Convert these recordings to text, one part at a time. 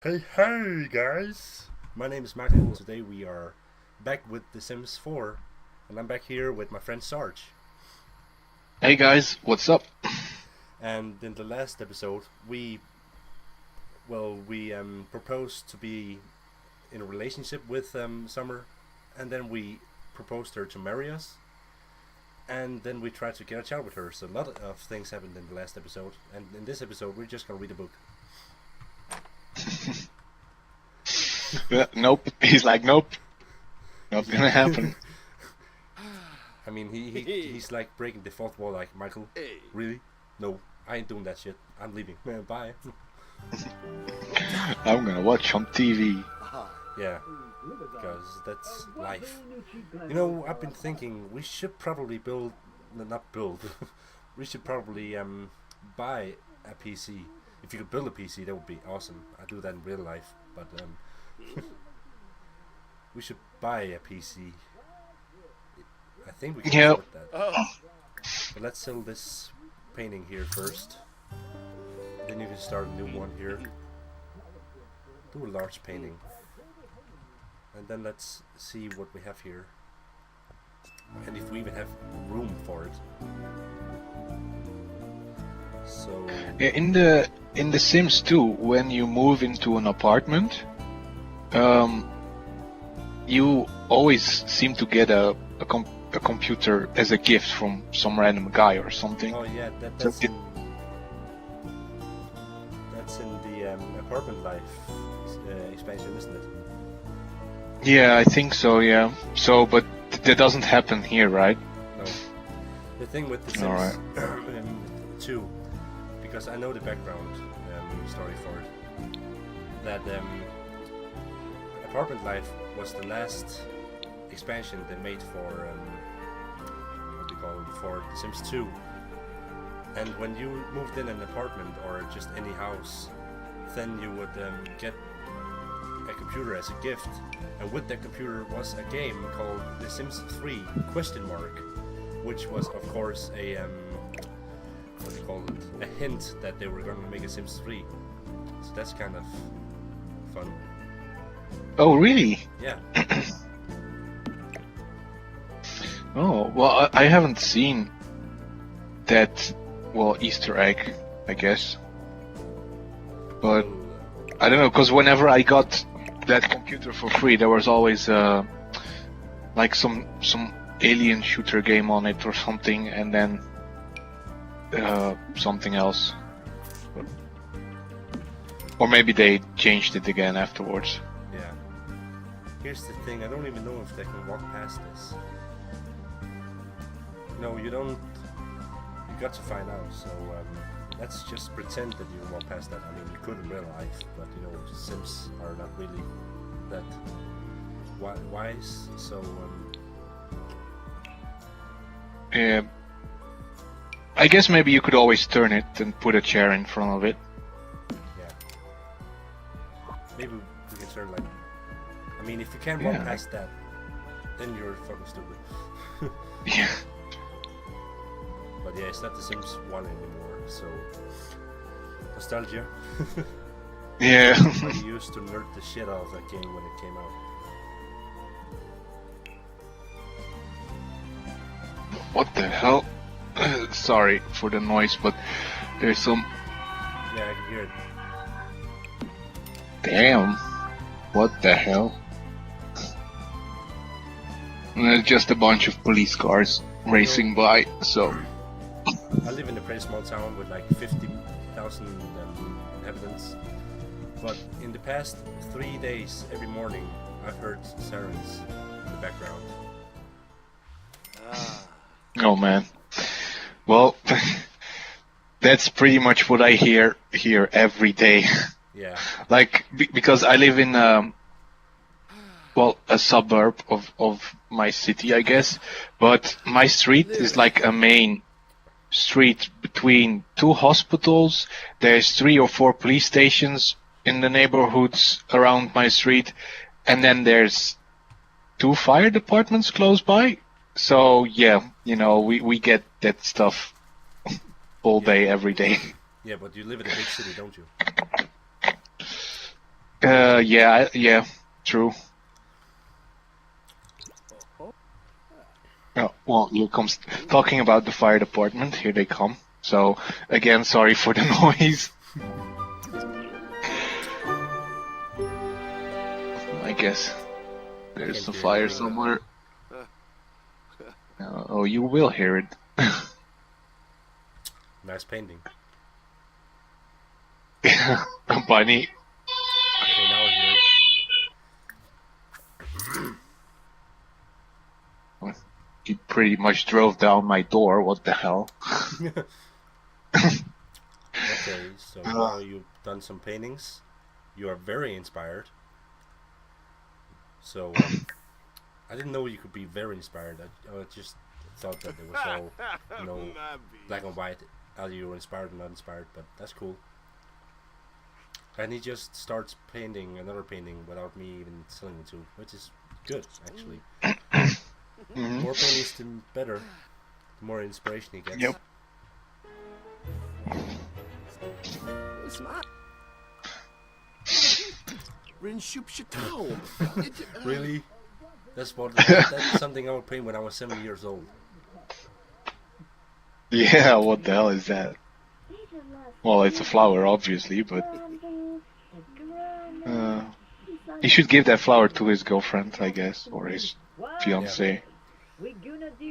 Hey guys! My name is Michael. Today we are back with The Sims 4, and I'm back here with my friend Sarge. Hey guys, what's up? And in the last episode, we proposed to be in a relationship with Summer, and then we proposed her to marry us, and then we tried to get a child with her. So a lot of things happened in the last episode, and in this episode, we're just gonna read a book. Nope. He's like, nope, not gonna happen. I mean, he's like breaking the fourth wall. Like, Michael, really? No, I ain't doing that shit. I'm leaving. Bye. I'm gonna watch on TV. Yeah, because that's life. You know, I've been thinking we should probably not build. We should probably buy a PC. If you could build a PC, that would be awesome. I do that in real life, but we should buy a PC. I think we can Yep. afford that. But let's sell this painting here first. Then you can start a new one here. Do a large painting. And then let's see what we have here. And if we even have room for it. So Yeah, in the Sims 2, when you move into an apartment, you always seem to get a computer as a gift from some random guy or something. oh yeah, So that's in the apartment life expansion, isn't it? Yeah, I think so. Yeah. So, but that doesn't happen here, right? No. The thing with the Sims Alright. 2, because I know the background story for it, that apartment life was the last expansion they made for what do you call it, for The Sims 2. And when you moved in an apartment or just any house, then you would get a computer as a gift, and with that computer was a game called The Sims 3 ? Which was of course a what do you call it? A hint that they were going to make a Sims 3. So that's kind of fun. Oh, really? Yeah. Oh, well, I haven't seen that, well, Easter egg, I guess. But I don't know, because whenever I got that computer for free, there was always like some alien shooter game on it or something, and then something else. Or maybe they changed it again afterwards. Yeah. Here's the thing, I don't even know if they can walk past this. No, you don't. You got to find out, so let's just pretend that you can walk past that. I mean, you could in real life, but you know, Sims are not really that wise, so Yeah. I guess maybe you could always turn it and put a chair in front of it. yeah. Maybe we can turn like. I mean, if you can't walk Yeah. past that, then you're fucking stupid. Yeah. But yeah, it's not The Sims 1 anymore, so nostalgia. Yeah. I used to nerd the shit out of that game when it came out. What the hell? Sorry for the noise, but there's some. Yeah, I can hear it. Damn. What the hell? And there's just a bunch of police cars racing by, so. I live in a pretty small town with like 50,000 inhabitants. But in the past 3 days, every morning, I've heard sirens in the background. Oh man. Well, that's pretty much what I hear here every day. Yeah, Like, because I live in, well, a suburb of my city, I guess. But my street is like a main street between two hospitals. There's 3 or 4 police stations in the neighborhoods around my street. And then there's 2 fire departments close by. So, yeah, you know, we get that stuff all day, every day. yeah, but you live in a big city, don't you? Yeah, true. Oh, well, here comes talking about the fire department. Here they come. So again, sorry for the noise. I guess there's a fire somewhere. Oh, you will hear it. Nice painting. A bunny. Okay, now I hear it. He pretty much drove down my door. What the hell? Okay, so now you've done some paintings. You are very inspired. So I didn't know you could be very inspired. I just thought that it was all, black and white. Are you inspired or not inspired? But that's cool. And he just starts painting another painting without me even telling him to, which is good, actually. Mm-hmm. More paintings, the better. The more inspiration he gets. Yep. Really? That's something I would paint when I was 7 years old. Yeah, what the hell is that? Well, it's a flower, obviously, but he should give that flower to his girlfriend, I guess, or his fiancée. Yeah.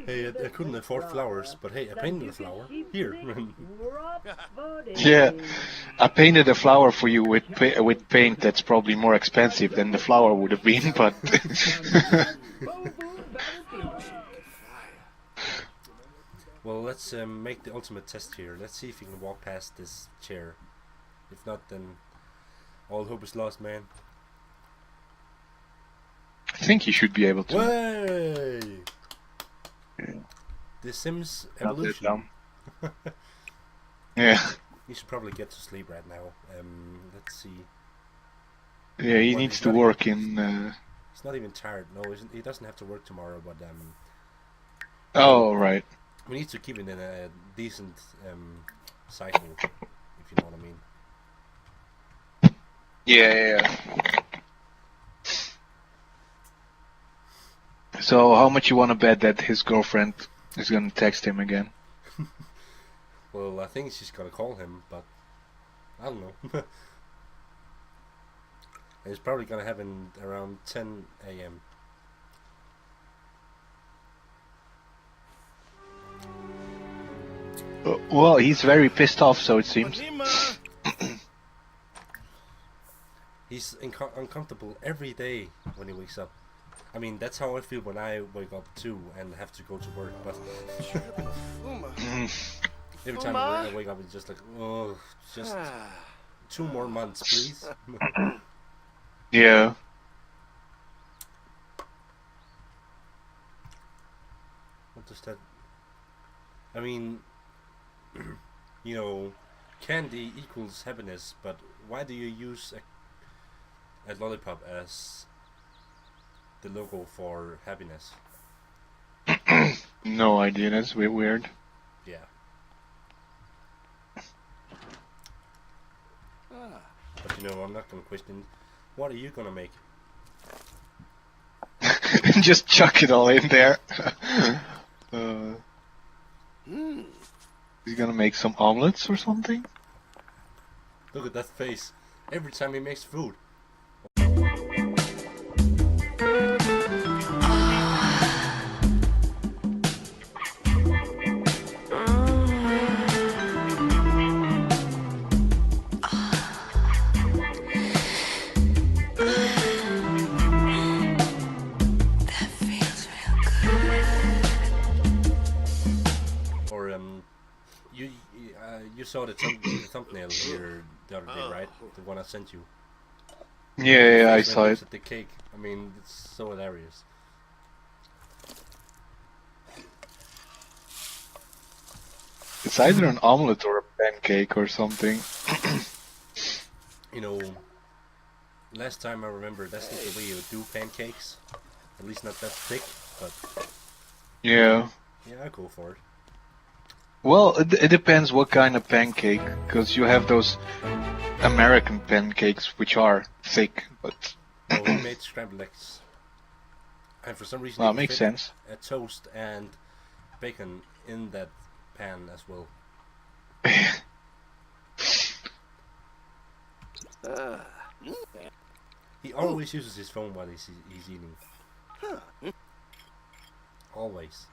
Hey, I couldn't afford flowers, but hey, I painted a flower. Here. Yeah, I painted a flower for you with paint that's probably more expensive than the flower would have been, but... Well, let's make the ultimate test here. Let's see if you can walk past this chair. If not, then all hope is lost, man. I think you should be able to. Way! Yeah. The Sims Not that evolution. dumb. Yeah. You should probably get to sleep right now. Let's see. Yeah, he Well, needs he's to not work even, in... He's not even tired. No, he doesn't have to work tomorrow, but Oh, right. we need to keep it in a decent cycle, if you know what I mean. Yeah. So, how much you want to bet that his girlfriend is gonna text him again? Well, I think she's gonna call him, but I don't know. And it's probably gonna happen around 10 a.m. Well, he's very pissed off, so it seems. He's uncomfortable every day when he wakes up. I mean, that's how I feel when I wake up too and have to go to work. But every time I wake up, it's just like, oh, just 2 more months, please. Yeah. What does that? I mean, candy equals happiness, but why do you use a lollipop as the logo for happiness? No idea, that's a bit weird. Yeah. But I'm not gonna question. What are you gonna make? Just chuck it all in there. He's gonna make some omelets or something? Look at that face. Every time he makes food. You saw the thumbnail here the other day, right? The one I sent you. Yeah, I saw it. At the cake. I mean, it's so hilarious. It's either an omelet or a pancake or something. Last time I remember, that's not the way you would do pancakes. At least not that thick, but... Yeah. Yeah, I'll go for it. Well, it depends what kind of pancake, because you have those American pancakes which are thick, but Well, we made scrambled eggs, and for some reason well, you it could makes fit sense. a toast and bacon in that pan as well. He always uses his phone while he's eating. Always.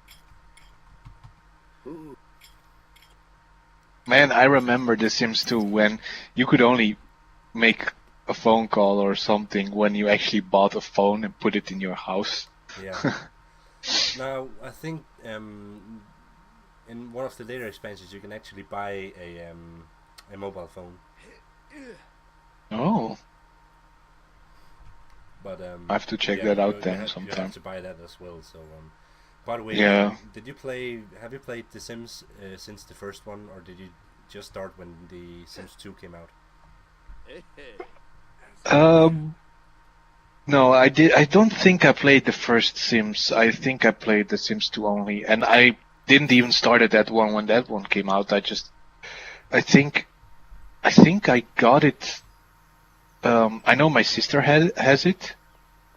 Man, I remember The Sims 2 when you could only make a phone call or something when you actually bought a phone and put it in your house. Yeah. Now I think in one of the later expansions you can actually buy a mobile phone. Oh, But I have to check yeah, that out then you sometime. have to buy that as well. So by the way, Yeah. did you play? Have you played The Sims since the first one, or did you just start when The Sims 2 came out? No, I did. I don't think I played the first Sims. I think I played The Sims 2 only, and I didn't even start at that one when that one came out. I think I got it. I know my sister has it,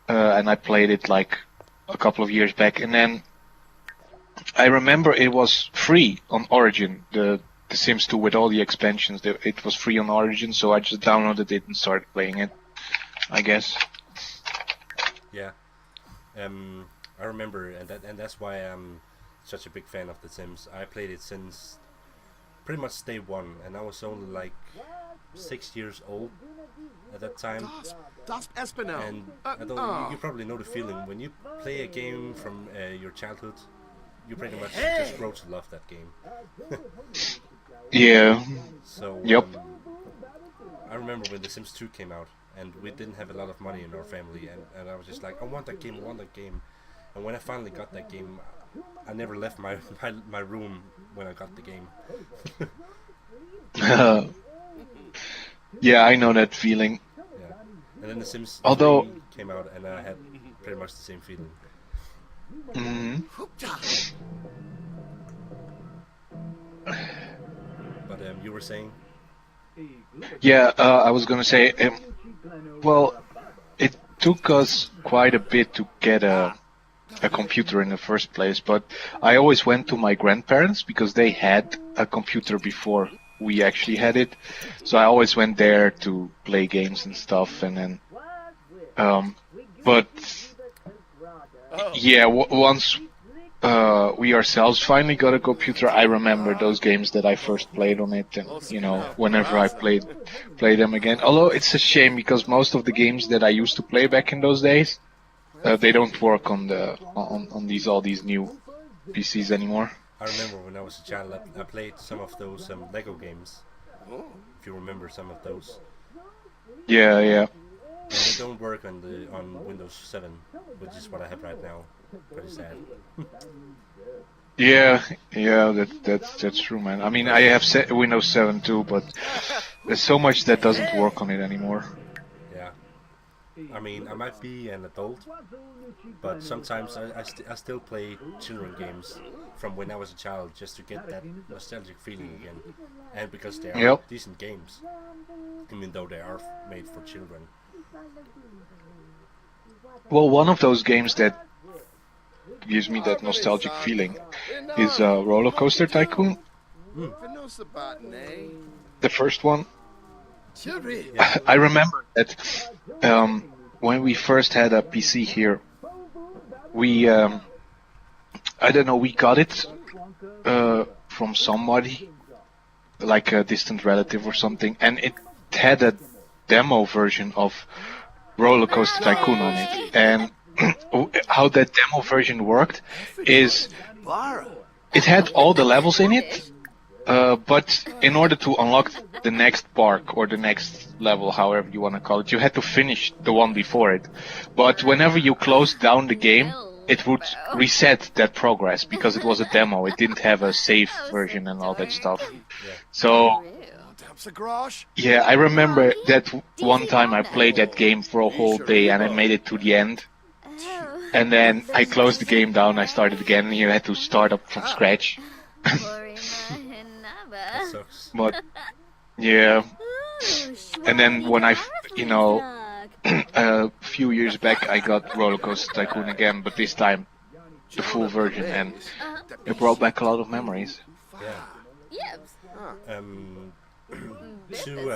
and I played it like a couple of years back, and then I remember it was free on Origin. The Sims 2 with all the expansions, it was free on Origin, so I just downloaded it and started playing it, I guess. Yeah. I remember, and that's why I'm such a big fan of The Sims. I played it since pretty much day one, and I was only like 6 years old at that time. And I don't, you probably know the feeling when you play a game from your childhood. You pretty much just grow to love that game. Yeah. So Yep. I remember when The Sims 2 came out, and we didn't have a lot of money in our family, and I was just like, I want that game, I want that game. And when I finally got that game, I never left my room when I got the game. Yeah, I know that feeling. Yeah. And then The Sims Although- 3 came out, and I had pretty much the same feeling. Mhm. But you were saying? Yeah, I was gonna say, well, it took us quite a bit to get a computer in the first place, but I always went to my grandparents because they had a computer before we actually had it, so I always went there to play games and stuff, and then, but yeah, once we ourselves finally got a computer, I remember those games that I first played on it, and whenever I play them again. Although it's a shame because most of the games that I used to play back in those days, they don't work on all these new PCs anymore. I remember when I was a child, I played some of those Lego games. If you remember some of those. Yeah, yeah. And they don't work on Windows 7, which is what I have right now. Pretty sad. Yeah, that's true, man. I mean, I have Windows 7 too, but there's so much that doesn't work on it anymore. Yeah. I mean, I might be an adult, but sometimes I still play children games from when I was a child just to get that nostalgic feeling again. And because they are decent games, even though they are made for children. Well, one of those games that gives me that nostalgic feeling is Roller Coaster Tycoon. The first one. I remember that when we first had a PC here, we I don't know, we got it from somebody, like a distant relative or something, and it had a demo version of Roller Coaster Tycoon on it. And how that demo version worked is it had all the levels in it, but in order to unlock the next park or the next level, however you want to call it, you had to finish the one before it. But whenever you closed down the game, it would reset that progress because it was a demo. It didn't have a save version and all that stuff. So yeah, I remember that one time I played that game for a whole day and I made it to the end. And then I closed the game down, I started again, and you had to start up from scratch. But yeah, and then when a few years back I got Roller Coaster Tycoon again, but this time the full version, and it brought back a lot of memories. Yeah. Two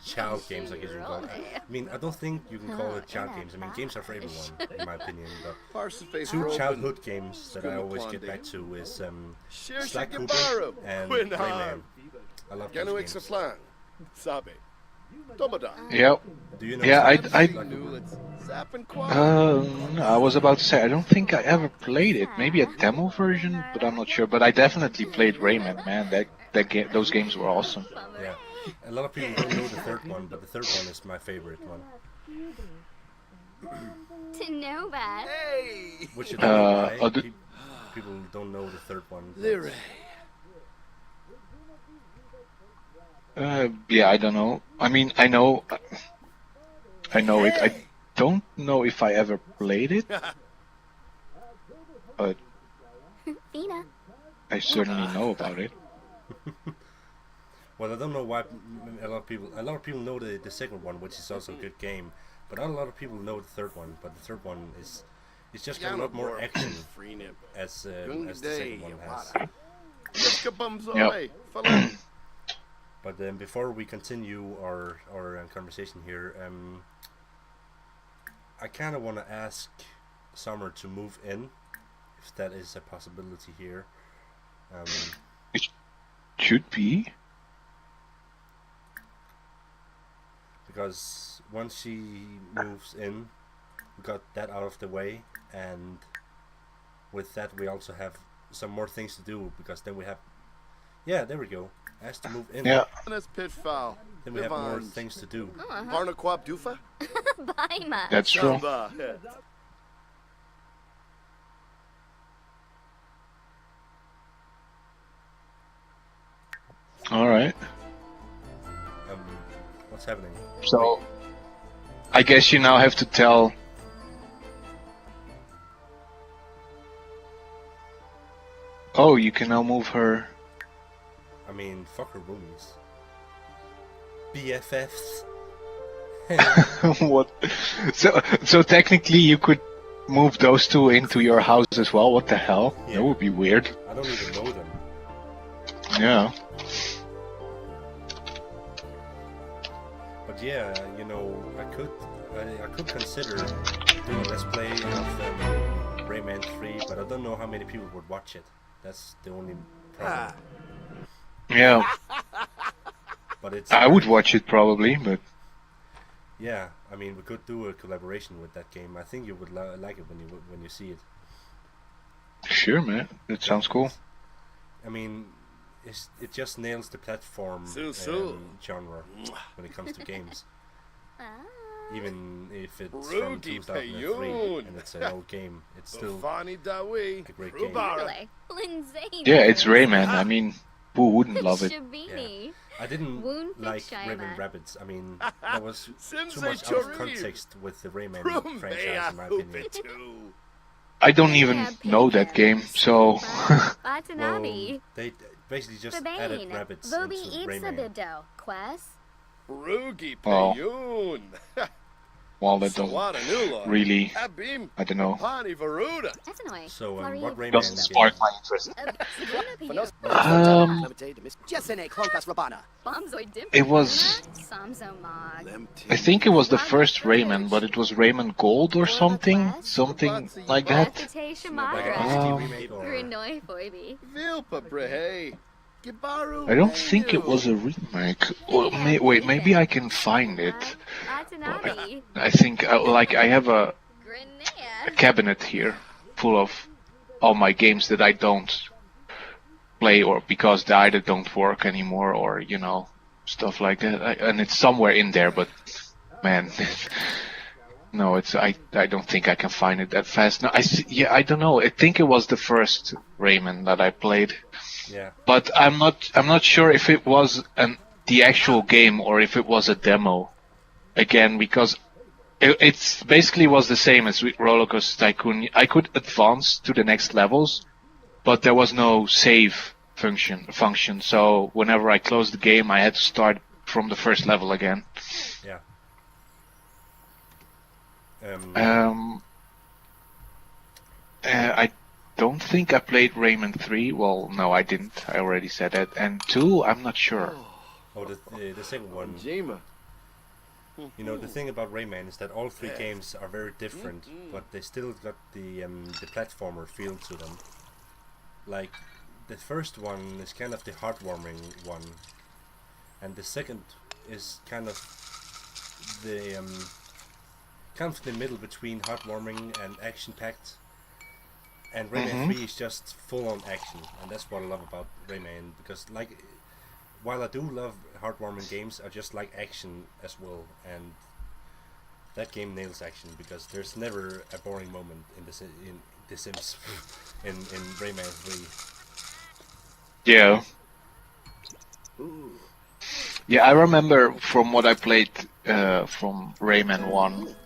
child games, I guess you can call it. I mean, I don't think you can call it child games. I mean, games are for everyone, in my opinion. But two childhood games that I always get back to is Slack Cooper and Rayman. I love those games. Yep. Do you know I was about to say, I don't think I ever played it. Maybe a demo version, but I'm not sure. But I definitely played Rayman, man. Those games were awesome. Yeah. A lot of people don't know the third one, but the third one is my favorite one. To know that. Which you don't know why. People don't know the third one. Yeah, I don't know. I mean, I know it. I don't know if I ever played it, but I certainly know about it. Well, I don't know why a lot of people know the second one, which is also a good game, but not a lot of people know the third one. But the third one is just got a lot more action as the second one has. Yep. But before we continue our conversation here, I kind of want to ask Summer to move in, if that is a possibility here. It should be. Because once she moves in, we got that out of the way, and with that we also have some more things to do, because then we have... Yeah, there we go. Ask to move in. Yeah. Then we have more things to do. That's true. All right. What's happening? So, I guess you now have to tell. Oh, you can now move her. I mean, fuck her roomies. BFFs. What? So technically you could move those two into your house as well? What the hell? Yeah. That would be weird. I don't even know them. Yeah. But yeah, you know, I could consider doing a let's play of Rayman 3, but I don't know how many people would watch it. That's the only problem. Yeah. But it's... I would watch it probably, but... Yeah, I mean, we could do a collaboration with that game. I think you would like it when you see it. Sure, man. That sounds cool. I mean, it just nails the platform genre when it comes to games. Even if it's from 2003 and it's an old game, it's still a great game. Yeah, it's Rayman. I mean, who wouldn't love it? Yeah. I didn't like Rayman Rabbids. I mean, that was too much out of context with the Rayman franchise, in my opinion. I don't even know that game, so... Well, they basically just added rabbits into Rayman. Oh. Well, that doesn't really... I don't know. So, what Rayman Doesn't spark my interest. It was... I think it was the first Rayman, but it was Rayman Gold or something? Something like that. Like a HD remake or... I don't think it was a remake. Or wait, maybe I can find it. I think, I have a cabinet here full of all my games that I don't play, or because they either don't work anymore, or, you know, stuff like that. And it's somewhere in there, but, man... No, I don't think I can find it that fast. No, I don't know. I think it was the first Rayman that I played. Yeah. But I'm not sure if it was the actual game or if it was a demo. Again, because it's basically was the same as with Roller Coaster Tycoon. I could advance to the next levels, but there was no save function. So whenever I closed the game, I had to start from the first level again. Yeah. I don't think I played Rayman 3. Well, no, I didn't. I already said that. And 2, I'm not sure. Oh, the second one. Jima. You know, the thing about Rayman is that all three games are very different, but they still got the platformer feel to them. Like, the first one is kind of the heartwarming one, and the second is kind of the middle between heartwarming and action-packed. And Rayman 3 is just full-on action, and that's what I love about Rayman, because like, while I do love heartwarming games, I just like action as well, and that game nails action, because there's never a boring moment in The Sims in Rayman 3. Yeah. Yeah, I remember from what I played from Rayman 1.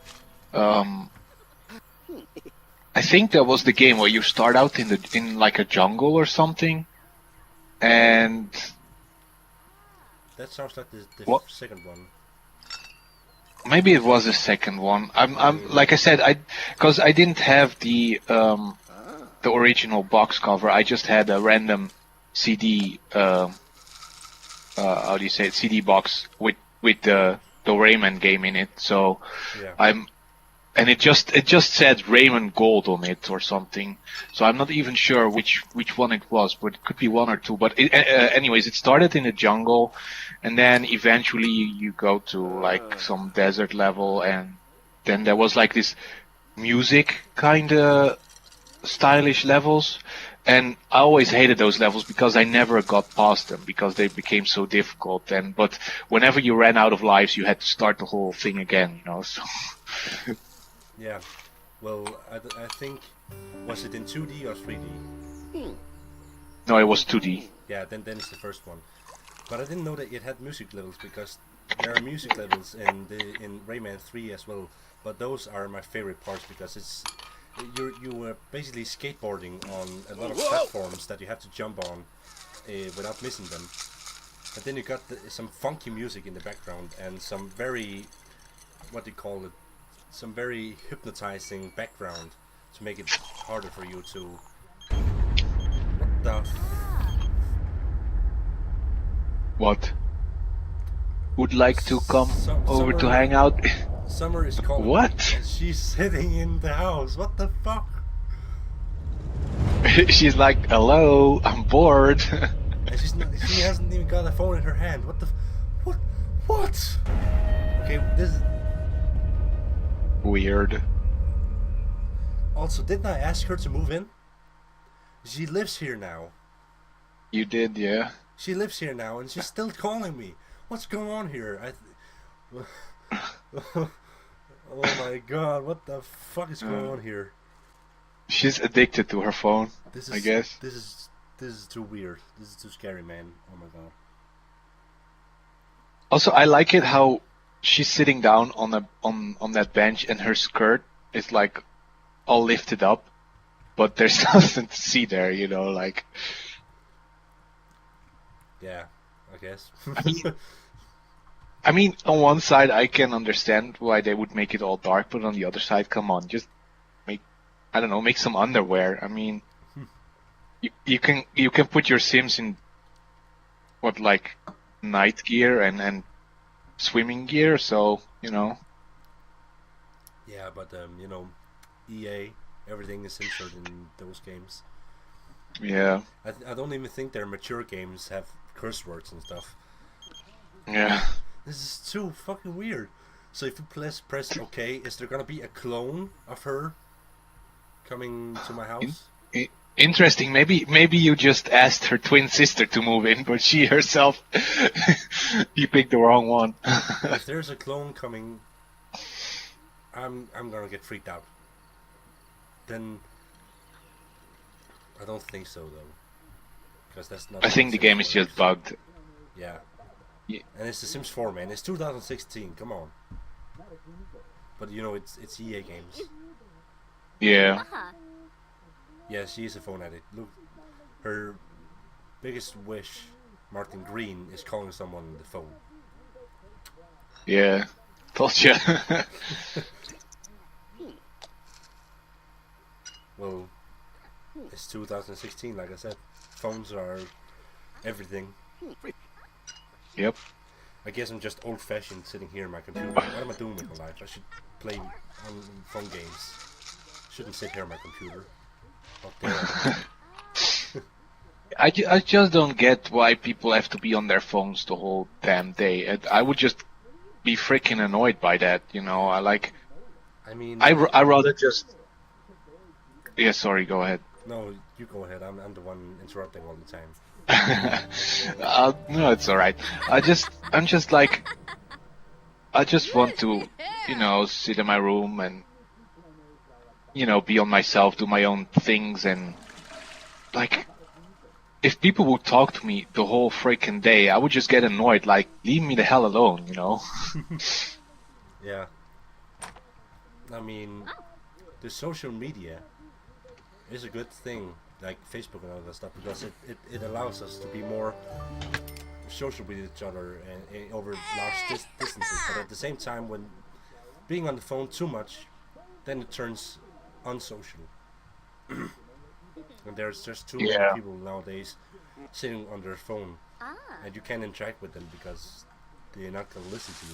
I think that was the game where you start out in like a jungle or something, and that sounds like the second one. Maybe it was the second one. I'm like I said, because I didn't have the original box cover. I just had a random CD. How do you say it? CD box with the Rayman game in it. So yeah. And it just said Rayman Gold on it or something. So I'm not even sure which one it was, but it could be one or two. But anyways, it started in the jungle, and then eventually you go to like some desert level, and then there was like this music kind of stylish levels. And I always hated those levels because I never got past them because they became so difficult. But whenever you ran out of lives, you had to start the whole thing again, you know. So. Yeah, well, I think, was it in 2D or 3D? No, it was 2D. Yeah, then it's the first one. But I didn't know that it had music levels, because there are music levels in Rayman 3 as well. But those are my favorite parts, because you were basically skateboarding on a lot of platforms that you have to jump on without missing them. And then you got some funky music in the background and some very, what do you call it? Some very hypnotizing background to make it harder for you to. What the? What? Would like to come over Summer, to hang out? Summer is calling. What? And she's sitting in the house. What the fuck? She's like, hello, I'm bored. And she hasn't even got a phone in her hand. What the? What? Okay, this is. Weird. Also, didn't I ask her to move in? She lives here now. You did, yeah. She lives here now, and she's still calling me. What's going on here? Oh my god, what the fuck is going on here? She's addicted to her phone, I guess. This is too weird. This is too scary, man. Oh my god. Also, I like it how she's sitting down on that bench and her skirt is like all lifted up, but there's nothing to see there, you know, like. Yeah, I guess. I mean, on one side I can understand why they would make it all dark, but on the other side, come on, just make some underwear. I mean, you can put your Sims in what, like night gear and swimming gear, so you know. Yeah, but you know, EA, everything is censored in those games. Yeah. I don't even think their mature games have curse words and stuff. Yeah. This is too fucking weird. So if you press OK, is there gonna be a clone of her coming to my house? Interesting. Maybe you just asked her twin sister to move in, but she herself, you picked the wrong one. If there's a clone coming, I'm gonna get freaked out. Then I don't think so though, because that's not. I think the game is just bugged. Yeah. And it's The Sims 4, man. It's 2016. Come on. But you know, it's EA games. Yeah. Yeah, she is a phone addict. Look, her biggest wish, Martin Green, is calling someone on the phone. Yeah, told you. Well, it's 2016, like I said. Phones are everything. Yep. I guess I'm just old-fashioned sitting here on my computer. What am I doing with my life? I should play on phone games. Shouldn't sit here on my computer. I just don't get why people have to be on their phones the whole damn day. I would just be freaking annoyed by that, you know. I mean, I rather just. Yeah, sorry. Go ahead. no, you go ahead. I'm the one interrupting all the time. No, it's all right. I'm just like, I just want to, you know, sit in my room and, you know, be on myself, do my own things, and like, if people would talk to me the whole freaking day, I would just get annoyed. Like, leave me the hell alone, you know? Yeah. I mean, the social media is a good thing, like Facebook and all that stuff, because it allows us to be more social with each other and over large distances. But at the same time, when being on the phone too much, then it turns unsocial. And there's just too many people nowadays sitting on their phone, and you can't interact with them because they're not gonna listen to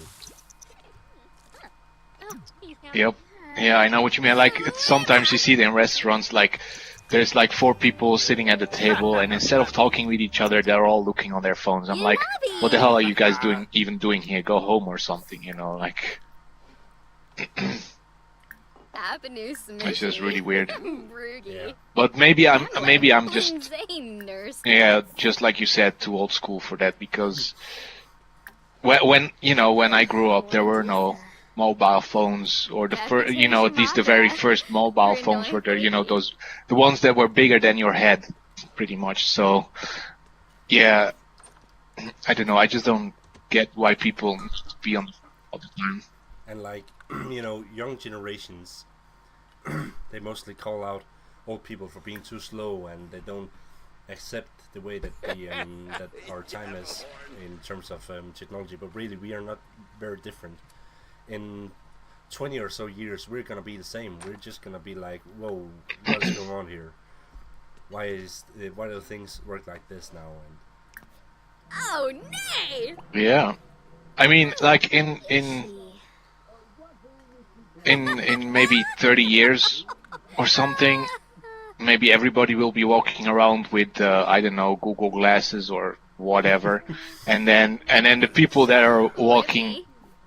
you. Yep. Yeah, I know what you mean. Like, sometimes you see it in restaurants, like, there's like 4 people sitting at the table, and instead of talking with each other, they're all looking on their phones. I'm like, what the hell are you guys doing here? Go home or something, you know, like. It's just really weird. Yeah. But maybe I'm just, yeah, just like you said, too old school for that, because when you know, when I grew up, there were no mobile phones, or you know, at least the very first mobile phones were there, you know, the ones that were bigger than your head, pretty much. So yeah, I don't know, I just don't get why people be on all the time. And like, you know, young generations, they mostly call out old people for being too slow, and they don't accept the way that that our time is in terms of technology. But really, we are not very different. In 20 or so years, we're gonna be the same. We're just gonna be like, whoa, what is going on here? Why do things work like this now? And oh, nay! Yeah, I mean, like in maybe 30 years or something, maybe everybody will be walking around with I don't know, Google glasses or whatever, and then the people that are walking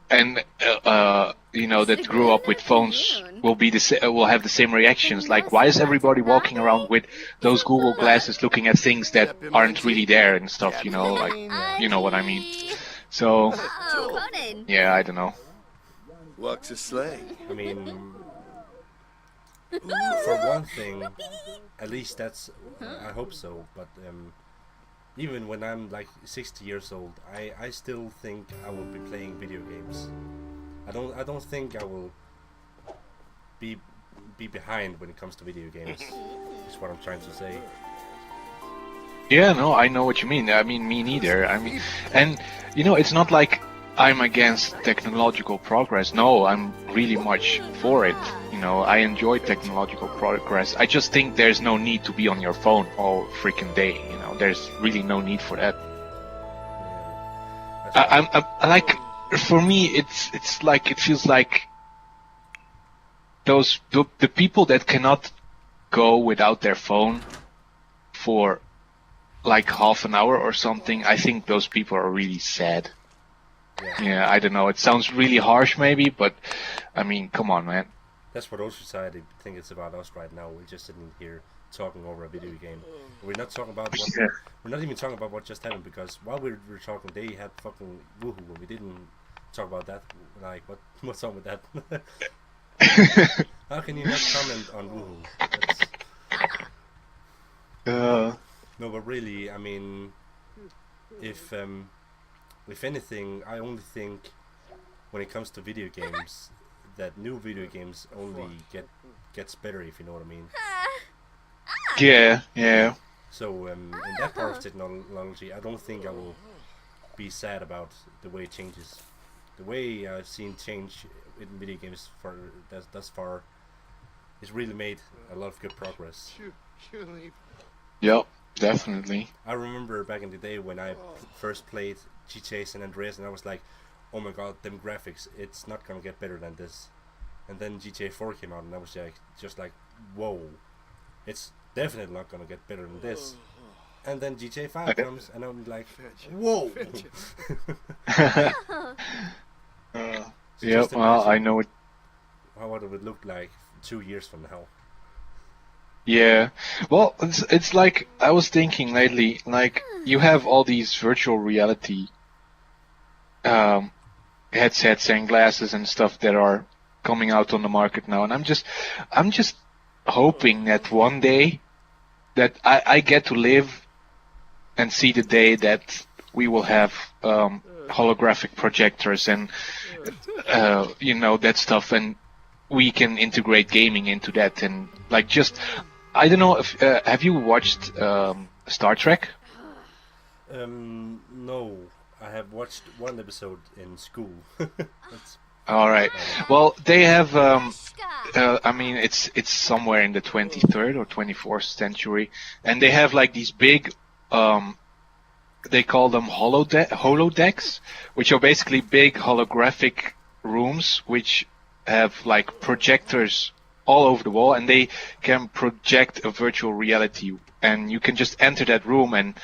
and you know, that grew up with phones will have the same reactions. Like, why is everybody walking around with those Google glasses, looking at things that aren't really there and stuff? You know, like, you know what I mean. So yeah, I don't know. Walks a sleigh. I mean, for one thing, at least that's, I hope so. But even when I'm like 60 years old, I still think I will be playing video games. I don't think I will be behind when it comes to video games. Is what I'm trying to say. Yeah, no, I know what you mean. I mean, me neither. I mean, and you know, it's not like I'm against technological progress. No, I'm really much for it. You know, I enjoy technological progress. I just think there's no need to be on your phone all freaking day. You know, there's really no need for that. I'm like, for me, it's like, it feels like the people that cannot go without their phone for like half an hour or something, I think those people are really sad. Yeah, I don't know. It sounds really harsh, maybe, but I mean, come on, man. That's what our society think it's about us right now. We're just sitting here talking over a video game. We're not talking about what, we're not even talking about what just happened, because while we were talking, they had fucking woohoo, and we didn't talk about that. Like, what's wrong with that? How can you not comment on woohoo? No, but really, I mean, if anything, I only think when it comes to video games that new video games only gets better, if you know what I mean. Yeah. So in that part of technology, I don't think I will be sad about the way it changes. The way I've seen change in video games for thus far, it's really made a lot of good progress. Yep, definitely. I remember back in the day when I first played GTA San Andreas, and I was like, "Oh my god, them graphics! It's not gonna get better than this." And then GTA 4 came out, and I was just like, "Whoa, it's definitely not gonna get better than this." And then GTA 5 comes, and I'm like, "Whoa!" Yeah, well, I know it. How it would look like 2 years from now. Yeah, well, it's like I was thinking lately, like you have all these virtual reality headsets and glasses and stuff that are coming out on the market now, and I'm just hoping that one day that I get to live and see the day that we will have holographic projectors and that stuff, and we can integrate gaming into that, and like just I don't know if have you watched Star Trek? No, I have watched one episode in school. All right. Well, they have. I mean, it's somewhere in the 23rd or 24th century, and they have like these big. They call them holodecks, which are basically big holographic rooms, which have like projectors all over the wall, and they can project a virtual reality, and you can just enter that room, and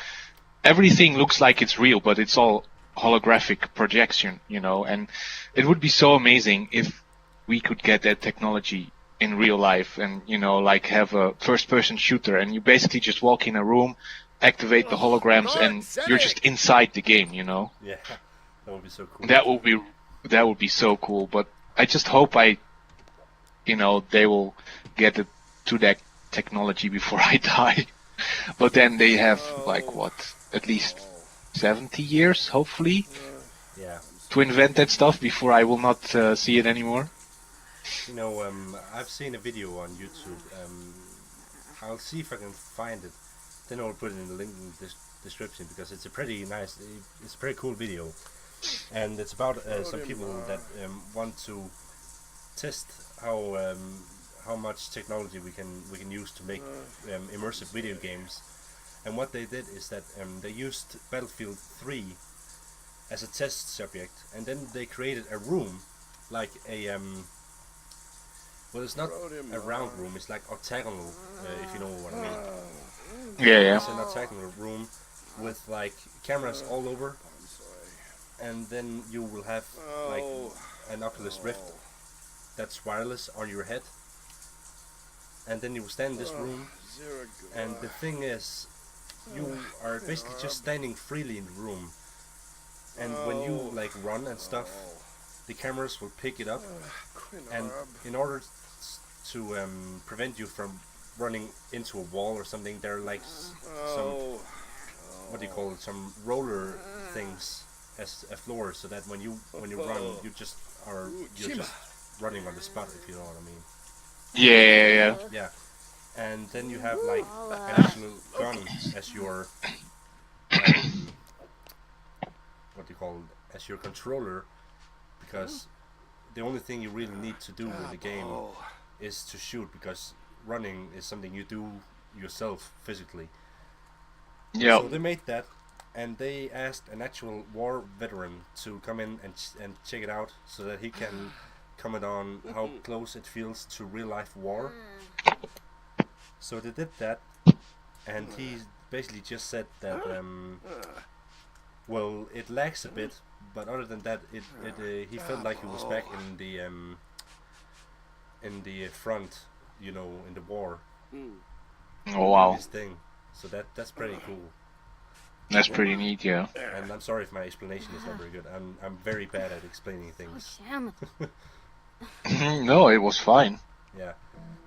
everything looks like it's real, but it's all holographic projection, and it would be so amazing if we could get that technology in real life and, like have a first-person shooter, and you basically just walk in a room, activate the holograms, and you're just inside the game, Yeah, that would be so cool. That would be so cool, but I just hope they will get to that technology before I die. But then they have at least 70 years, hopefully, to invent that stuff before I will not see it anymore. I've seen a video on YouTube. I'll see if I can find it. Then I'll put it in the link in the description, because it's a pretty cool video, and it's about some people that want to test how much technology we can use to make immersive video games. And what they did is that they used Battlefield 3 as a test subject, and then they created a room, like a well, it's not a round room, it's like octagonal, if you know what I mean. Yeah. It's an octagonal room with like cameras all over, and then you will have like an Oculus Rift that's wireless on your head, and then you will stand in this room, and the thing is, you are basically just standing freely in the room, and when you like run and stuff, the cameras will pick it up, and in order to prevent you from running into a wall or something, there are like some, what do you call it, some roller things as a floor, so that when you run, you're just running on the spot, if you know what I mean. Yeah. And then you have like an actual gun as your what do you call it, as your controller, because the only thing you really need to do in the game is to shoot, because running is something you do yourself physically. Yeah. So they made that, and they asked an actual war veteran to come in and check it out, so that he can comment on how close it feels to real life war. So they did that, and he basically just said that well, it lags a bit, but other than that, he felt like he was back in the front, in the war. Oh wow. This thing. So that's pretty cool. That's pretty neat, yeah. And I'm sorry if my explanation is not very good. I'm very bad at explaining things. No, it was fine. Yeah,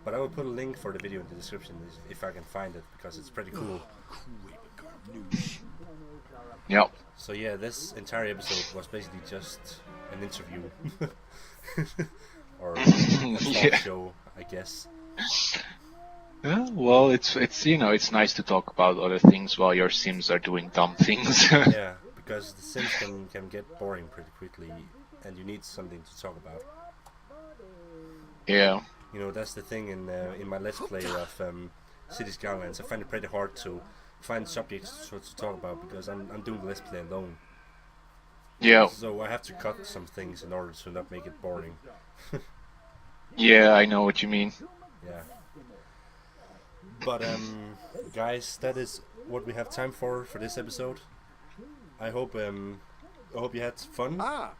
but I will put a link for the video in the description if I can find it, because it's pretty cool. Yep. So yeah, this entire episode was basically just an interview. Or a talk show, I guess. Yeah, well, it's it's nice to talk about other things while your Sims are doing dumb things. Yeah, because the Sims can get boring pretty quickly, and you need something to talk about. Yeah. You know, that's the thing in my Let's Play of City Skylines. I find it pretty hard to find subjects to talk about because I'm doing the Let's Play alone. Yeah. So I have to cut some things in order to not make it boring. Yeah, I know what you mean. Yeah. But guys, that is what we have time for this episode. I hope you had fun. Ah,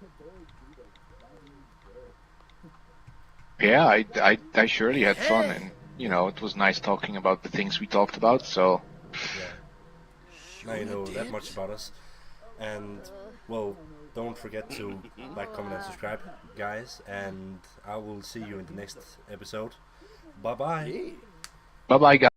Yeah, I surely had fun, and it was nice talking about the things we talked about. So Yeah. Now you know that much about us. And well, don't forget to like, comment, and subscribe, guys. And I will see you in the next episode. Bye bye. hey. bye bye, guys.